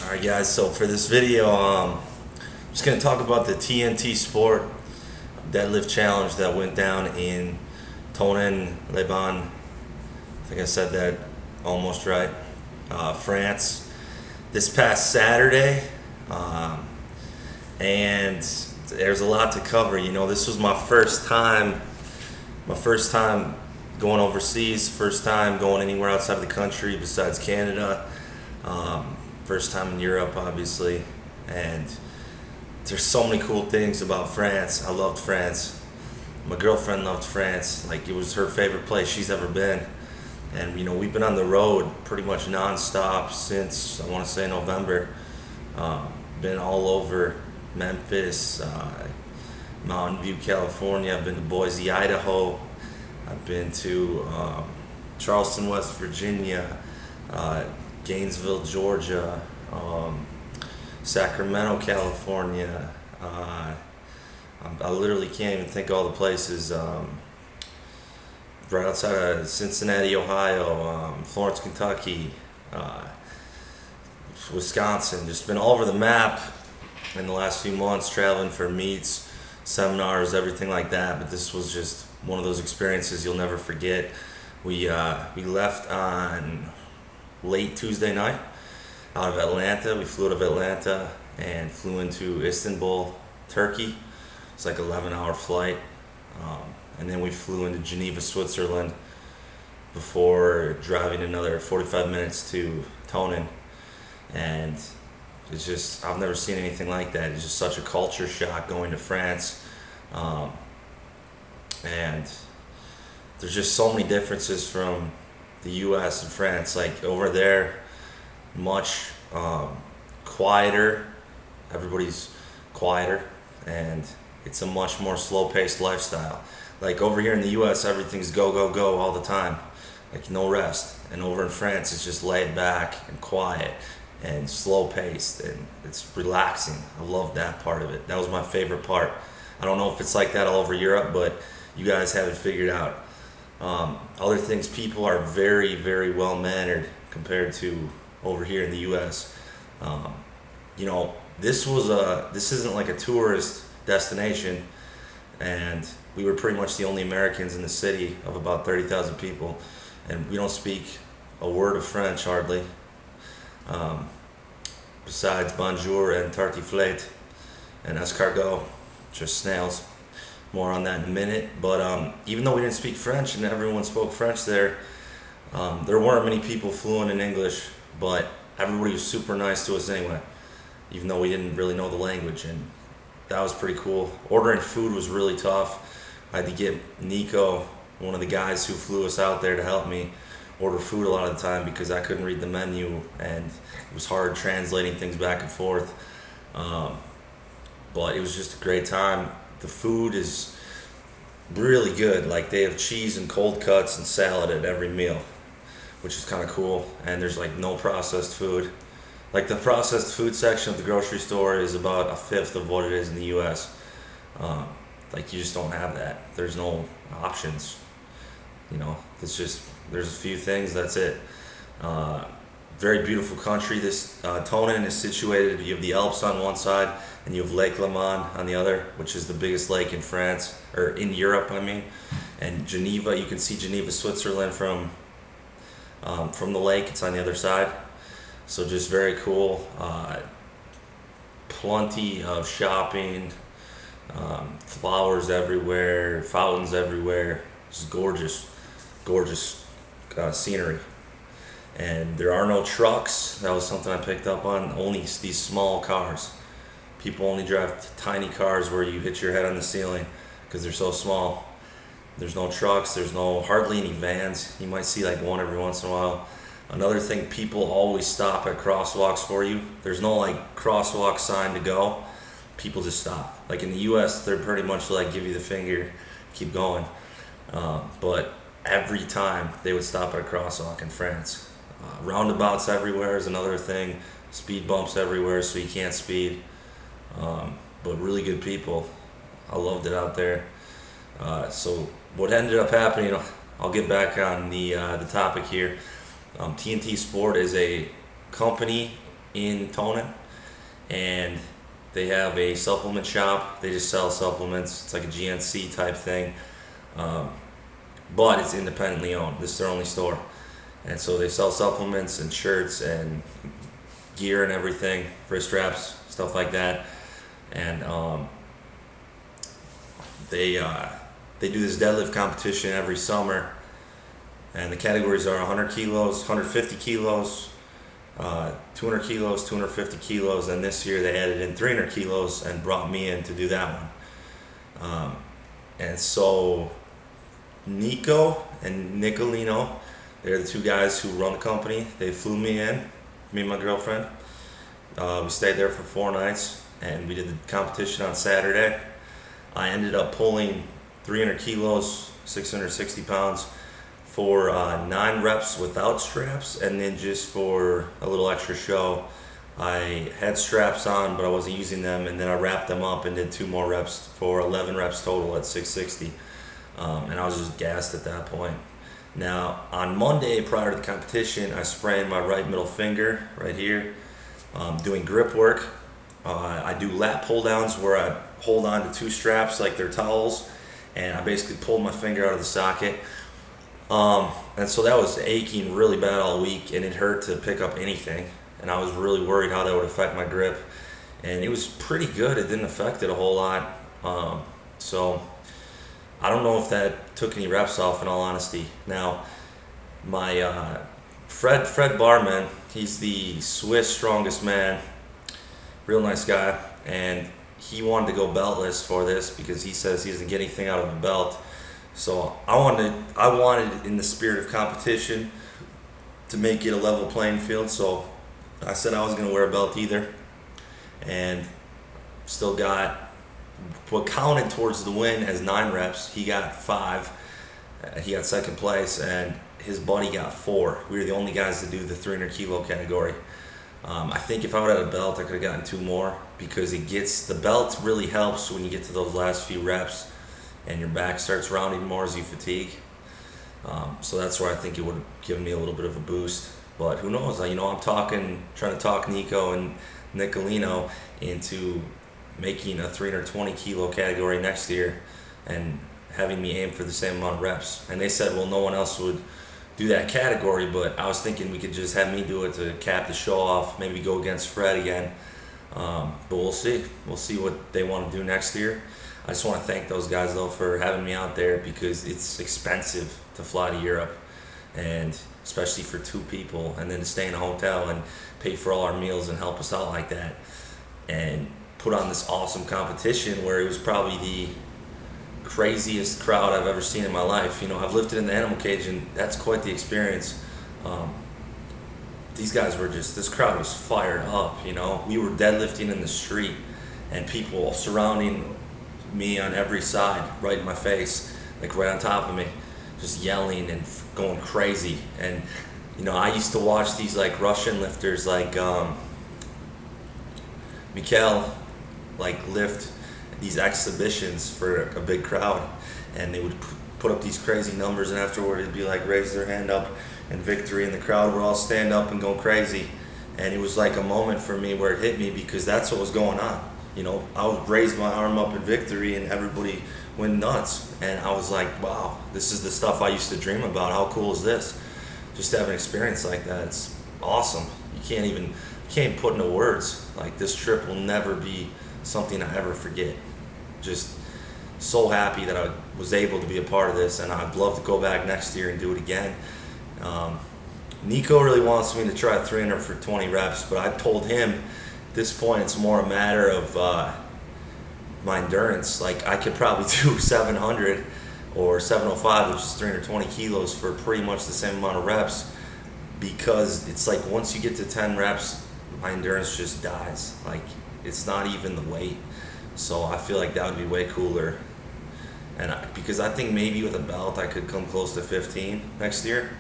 Alright guys, so for this video, I'm just going to talk about the TNT Sport Deadlift Challenge that went down in Tonon, Lebanon. I think I said that almost right. France, this past Saturday. And there's a lot to cover. You know, this was my first time going overseas, first time going anywhere outside of the country besides Canada. First time in Europe, obviously, and there's so many cool things about France. I loved France. My girlfriend loved France. Like, it was her favorite place she's ever been. And, you know, we've been on the road pretty much non-stop since, I want to say, November. Been all over Memphis, Mountain View, California. I've been to Boise, Idaho. I've been to Charleston, West Virginia, Gainesville, Georgia, Sacramento, California. I literally can't even think of all the places. Right outside of Cincinnati, Ohio, Florence, Kentucky, Wisconsin. Just been all over the map in the last few months, traveling for meets, seminars, everything like that. But this was just one of those experiences you'll never forget. We left on late Tuesday night out of Atlanta. We flew out of Atlanta and flew into Istanbul, Turkey. It's like an 11-hour flight. And then we flew into Geneva, Switzerland before driving another 45 minutes to Tonon. And it's just, I've never seen anything like that. It's just such a culture shock going to France. And there's just so many differences from the US and France. Like, over there, much quieter. Everybody's quieter, and it's a much more slow-paced lifestyle. Like, over here in the US, everything's go, go, go all the time. Like, no rest. And over in France, it's just laid back and quiet and slow-paced, and it's relaxing. I love that part of it. That was my favorite part. I don't know if it's like that all over Europe, but you guys have it figured out. Other things, people are very, very well-mannered compared to over here in the US. You know, this isn't like a tourist destination, and we were pretty much the only Americans in the city of about 30,000 people, and we don't speak a word of French hardly, besides bonjour and tartiflette and escargot, just snails. More on that in a minute. But even though we didn't speak French and everyone spoke French there weren't many people fluent in English, but everybody was super nice to us anyway, even though we didn't really know the language, and that was pretty cool. Ordering food was really tough. I had to get Nico, one of the guys who flew us out there, to help me order food a lot of the time because I couldn't read the menu, and it was hard translating things back and forth. But it was just a great time. The food is really good. Like, they have cheese and cold cuts and salad at every meal, which is kind of cool. And there's like no processed food. Like, the processed food section of the grocery store is about a fifth of what it is in the US. Like, you just don't have that. There's no options. You know, there's a few things, that's it. Very beautiful country. This Tonon is situated, you have the Alps on one side and you have Lake Leman on the other, which is the biggest lake in France, or in Europe, I mean. And Geneva, you can see Geneva, Switzerland from the lake. It's on the other side. So just very cool. Plenty of shopping, flowers everywhere, fountains everywhere. Just gorgeous, gorgeous scenery. And there are no trucks. That was something I picked up on. Only these small cars. People only drive tiny cars where you hit your head on the ceiling because they're so small. There's no trucks. There's hardly any vans. You might see like one every once in a while. Another thing, people always stop at crosswalks for you. There's no like crosswalk sign to go. People just stop. Like in the US, they're pretty much like give you the finger, keep going. But every time they would stop at a crosswalk in France. Roundabouts everywhere is another thing. Speed bumps everywhere, so you can't speed. But really good people. I loved it out there. So what ended up happening, I'll get back on the topic here. TNT Sport is a company in Tonin, and they have a supplement shop. They just sell supplements. It's like a GNC type thing, but it's independently owned. This is their only store, and so they sell supplements and shirts and gear and everything, wrist straps, stuff like that, and they do this deadlift competition every summer, and the categories are 100 kilos, 150 kilos, 200 kilos, 250 kilos, and this year they added in 300 kilos and brought me in to do that one. And so Nico and Nicolino, they're the two guys who run the company. They flew me in, me and my girlfriend. We stayed there for 4 nights, and we did the competition on Saturday. I ended up pulling 300 kilos, 660 pounds, for 9 reps without straps, and then just for a little extra show, I had straps on, but I wasn't using them, and then I wrapped them up and did 2 more reps for 11 reps total at 660, and I was just gassed at that point. Now, on Monday, prior to the competition, I sprained my right middle finger right here, doing grip work. I do lat pull downs where I hold on to 2 straps like they're towels, and I basically pulled my finger out of the socket. And so that was aching really bad all week, and it hurt to pick up anything, and I was really worried how that would affect my grip, and it was pretty good. It didn't affect it a whole lot. So I don't know if that took any reps off, in all honesty. Now, my Fred Barman, he's the Swiss strongest man, real nice guy, and he wanted to go beltless for this because he says he doesn't get anything out of a belt. So I wanted in the spirit of competition to make it a level playing field. So I said I was going to wear a belt either, and still got what counted towards the win as 9 reps. He got 5. He got second place, and his buddy got 4. We were the only guys to do the 300 kilo category. I think if I would have had a belt, I could have gotten 2 more, because the belt really helps when you get to those last few reps and your back starts rounding more as you fatigue. So that's where I think it would have given me a little bit of a boost. But who knows? I'm trying to talk Nico and Nicolino into making a 320 kilo category next year and having me aim for the same amount of reps. And they said, well, no one else would do that category, but I was thinking we could just have me do it to cap the show off, maybe go against Fred again. But we'll see. We'll see what they want to do next year. I just want to thank those guys, though, for having me out there, because it's expensive to fly to Europe, and especially for 2 people, and then to stay in a hotel and pay for all our meals and help us out like that, and put on this awesome competition where it was probably the craziest crowd I've ever seen in my life. I've lifted in the animal cage, and that's quite the experience. These guys were this crowd was fired up. We were deadlifting in the street, and people surrounding me on every side, right in my face, like right on top of me, just yelling and going crazy. And I used to watch these like Russian lifters, like Mikhail, like lift these exhibitions for a big crowd, and they would put up these crazy numbers, and afterward it'd be like raise their hand up in victory, and the crowd would all stand up and go crazy. And it was like a moment for me where it hit me, because that's what was going on. I would raise my arm up in victory, and everybody went nuts. And I was like, wow, this is the stuff I used to dream about. How cool is this? Just to have an experience like that, it's awesome. You can't put into words. Like, this trip will never be something I ever forget. Just so happy that I was able to be a part of this, and I'd love to go back next year and do it again. Nico really wants me to try 300 for 20 reps, but I told him at this point it's more a matter of my endurance. Like, I could probably do 700 or 705, which is 320 kilos, for pretty much the same amount of reps, because it's like once you get to 10 reps, my endurance just dies. Like, it's not even the weight. So I feel like that would be way cooler. And because I think maybe with a belt I could come close to 15 next year.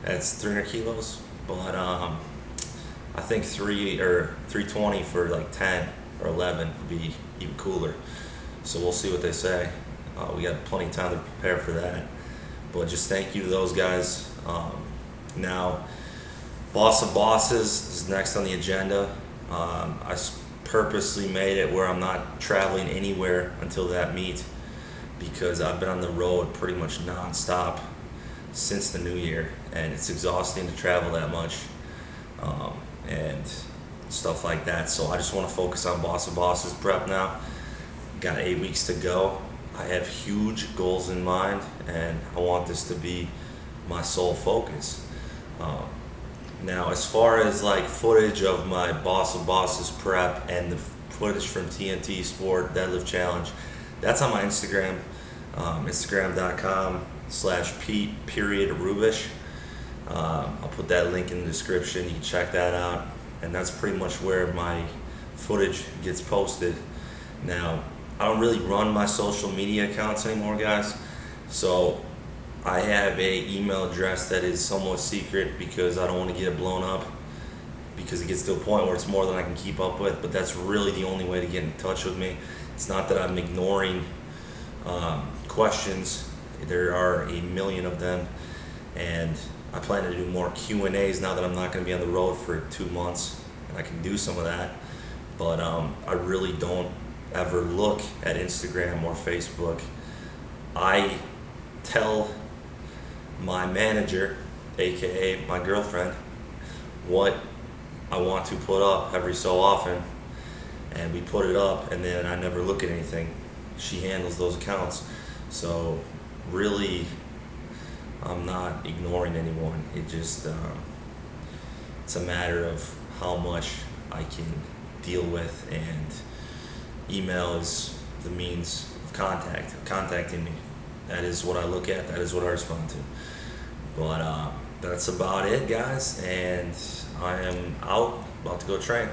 That's 300 kilos. But I think 320 for like 10 or 11 would be even cooler. So we'll see what they say. We got plenty of time to prepare for that. But just thank you to those guys. Now, Boss of Bosses is next on the agenda. Purposely made it where I'm not traveling anywhere until that meet because I've been on the road pretty much nonstop since the new year, and it's exhausting to travel that much and stuff like that. So I just want to focus on Boss of Bosses prep now. Got 8 weeks to go. I have huge goals in mind, and I want this to be my sole focus. Now, as far as like footage of my Boss of Bosses prep and the footage from TNT Sport Deadlift Challenge, that's on my Instagram, Instagram.com/Pete_Rubish. I'll put that link in the description. You can check that out, and that's pretty much where my footage gets posted. Now, I don't really run my social media accounts anymore, guys, so I have a email address that is somewhat secret because I don't want to get it blown up, because it gets to a point where it's more than I can keep up with. But that's really the only way to get in touch with me. It's not that I'm ignoring questions. There are a million of them, and I plan to do more Q&As now that I'm not going to be on the road for 2 months, and I can do some of that. But I really don't ever look at Instagram or Facebook. I tell my manager, aka my girlfriend, what I want to put up every so often, and we put it up, and then I never look at anything. She handles those accounts. So really, I'm not ignoring anyone. It just it's a matter of how much I can deal with, and email is the means of contacting me. That is what I look at. That is what I respond to. But that's about it, guys. And I am out, about to go train.